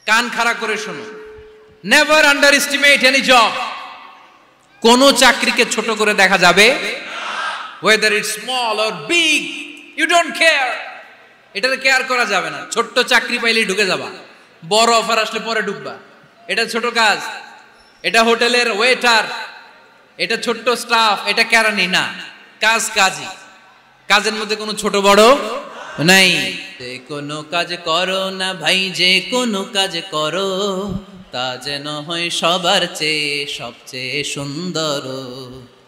কান খাড়া করে শোনো, never under estimate any job. কোন চাকরিকে ছোট করে দেখা যাবে, whether it's small or big, you don't care, এটাতে কেয়ার করা যাবে না। ছোট্ট চাকরি পাইলেই ঢুকে যাবা, বড় অফার আসলে পরে ঢুকবা। এটা ছোট কাজ, এটা হোটেলের ওয়েটার, এটা ছোট্ট স্টাফ, এটা কেরানি না, কাজ কাজই। কাজের মধ্যে কোনো ছোট বড় নাই। যে কোনো কাজ করো না ভাই, যে কোনো কাজ করো, তা যেন হয় সবার চেয়ে সবচেয়ে সুন্দর।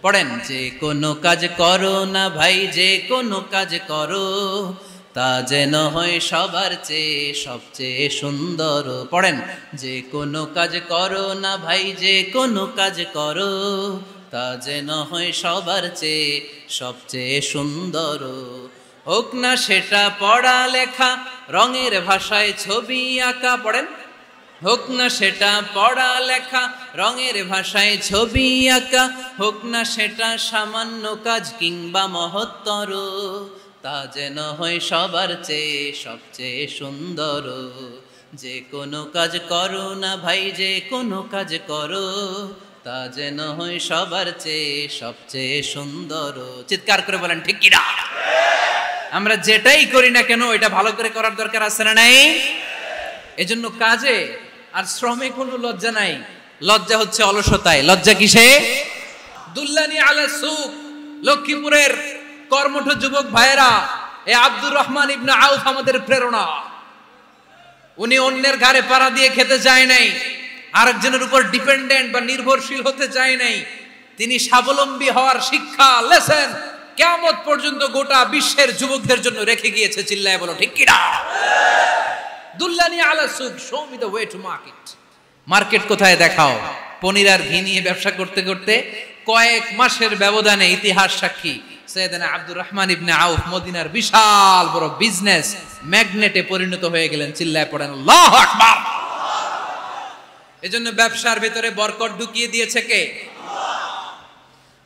পড়েন, যে কোনো কাজ করো না ভাই, যে কোনো কাজ করো, তা যেন হয় সবার চেয়ে সবচেয়ে সুন্দর। পড়েন, যে কোনো কাজ করো না ভাই, যে কোনো কাজ করো, তা যেন হয় সবার চেয়ে সবচেয়ে সুন্দর। হোক না সেটা পড়া লেখা, রঙের ভাষায় ছবি আঁকা। পড়েন, হোক না সেটা পড়া লেখা, রঙের ভাষায় ছবি আঁকা, হোক না সেটা সামান্য কাজ কিংবা মহত্তর, তা যেন হয় সবার চেয়ে সবচেয়ে সুন্দর। যে কোনো কাজ করো না ভাই, যে কোনো কাজ করো, তা যেন হয় সবার চেয়ে সবচেয়ে সুন্দর। চিৎকার করে বলেন ঠিক কিনা? আমরা যেটাই করি না কেন এটা ভালো করে করার দরকার আছে না নাই? এজন্য কাজে আর শ্রমে কোনো লজ্জা নাই। লজ্জা হচ্ছে অলসতায়। লজ্জা কিসে? দুল্লানি আলা সুক, লক্ষ্মীপুরের কর্মঠ যুবক ভাইয়েরা, এ আব্দুর রহমান ইবনে আউফ আমাদের প্রেরণা। উনি অন্যের ঘাড়ে পাড়া দিয়ে খেতে চায় নাই, আরেকজনের উপর ডিপেন্ডেন্ট বা নির্ভরশীল হতে চায় নাই। তিনি স্বাবলম্বী হওয়ার শিক্ষা, লেসন কিয়ামত পর্যন্ত গোটা বিশ্বের যুবকদের জন্য রেখে গিয়েছে। চিল্লায় বলো ঠিক কিনা? দুল্লানি আলা সুক, show me the way to market. Market কোথায় দেখাও। পনির আর ঘি নিয়ে ব্যবসা করতে করতে কয়েক মাসের ব্যবধানে ইতিহাস সাক্ষী সৈয়দনা আব্দুর রহমান ইবনে আউফ মদিনার বিশাল বড় বিজনেস ম্যাগনেটে পরিণত হয়ে গেলেন। চিল্লায় পড়েন আল্লাহু আকবার। এজন্য ব্যবসার ভিতরে বরকত ঢুকিয়ে দিয়েছে কে?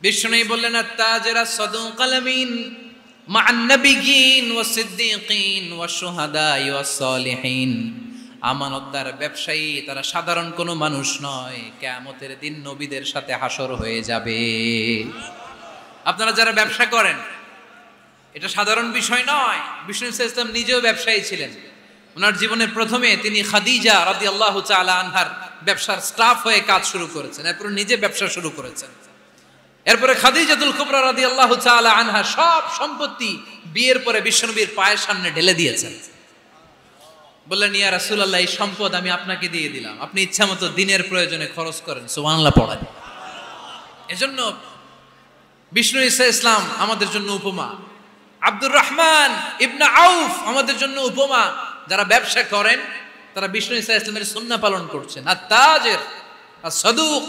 বিষ্ণুই বললেন, আত-তাজিরা সাদুকাল আমিন মা'আন নাবিয়্যিন ওয়াস সিদ্দীকিন ওয়াশ শুহাদা'i ওয়াস সালিহিন। আমানতদার ব্যবসায়ী তারা সাধারণ কোনো মানুষ নয়, কিয়ামতের দিন নবীদের সাথে হাসর হয়ে যাবে। আপনারা যারা ব্যবসা করেন, এটা সাধারণ বিষয় নয়। বিষ্ণু ইসলাম নিজেও ব্যবসায়ী ছিলেন। ওনার জীবনের প্রথমে তিনি খাদিজা রাদিয়াল্লাহু তাআলা আনহার ব্যবসার স্টাফ হয়ে কাজ শুরু করেছেন, এরপর নিজে ব্যবসা শুরু করেছেন। এরপরে খাদিজাতুল কুবরা রাদিয়াল্লাহু তাআলা আনহা সব সম্পত্তি বিয়ের পরে বিশ্বনবীর পায়ের সামনে ঢেলে দিয়েছেন। বললেন, ইয়া রাসূলুল্লাহ, এই সম্পদ আমি আপনাকে দিয়ে দিলাম, আপনি ইচ্ছামতো দিনের প্রয়োজনে খরচ করেন। সুবহানাল্লাহ পড়েন। এজন্য বিষ্ণু ইসলাম আমাদের জন্য উপমা, আব্দুর রহমান ইবনে আউফ আমাদের জন্য উপমা। যারা ব্যবসা করেন তারা বিষ্ণু ইসলামের সুন্নাহ পালন করছেন। আত-তাজির আস-সাদুক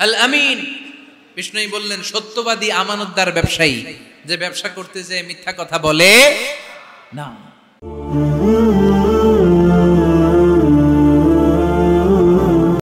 আল আমিন। বিষ্ণুই বললেন, সত্যবাদী আমানতদার ব্যবসায়ী, যে ব্যবসা করতে যে মিথ্যা কথা বলে না।